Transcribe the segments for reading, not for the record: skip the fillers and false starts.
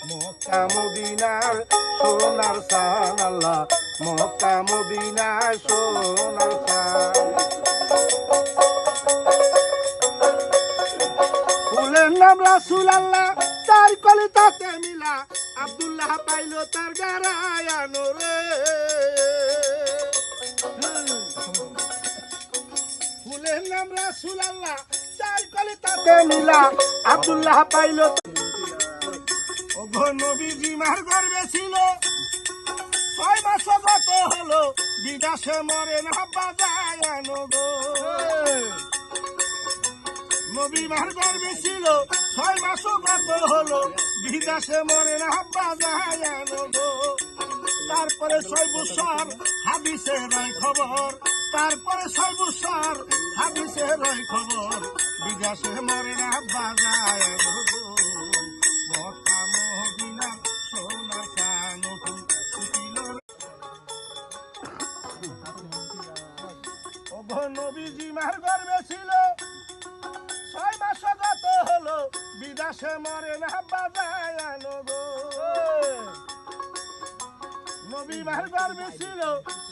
মক্কা মদিনার সোনার চান আল্লাহ, মক্কা মদিনার সোনার চান। ফুলের নাম রাসূল আল্লাহ, তার কলিতাতে মিলা, আব্দুল্লাহ পাইল তার গারায়ানো রে। ফুলের নাম রাসূল আল্লাহ, তার কলিতাতে মিলা, আব্দুল্লাহ পাইল। নবীজি মার গর্বে ছিল, 6 মাস গত হলো, বিদেশে মরে না বাজায়ানো গো। নবী মার গর্বে ছিল, 6 মাস গত হলো, বিদেশে মরে না বাজায়ানো গো। তারপরে 6 বছর হাদিসে রয় খবর, তারপরে 6 বছর হাদিসে রয় খবর, বিদেশে মরে না বাজায়ানো গো। নবীজি মার গর্বে ছিল, 6 মাস গত হলো, বিদেশে মরে না বাজায়ানো গো। নবী মার গর্বে ছিল,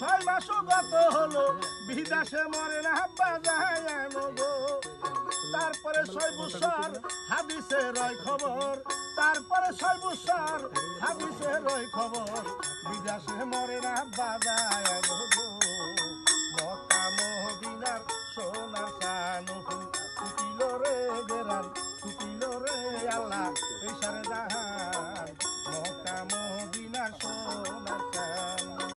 6 মাস গত হলো, বিদেশে মরে না বাজায়ানো গো। তারপরে 6 বছর হাদিসে রয় খবর, তারপরে 6 বছর হাদিসে রয় খবর, বিদেশে মরে না বাজায়ানো গো।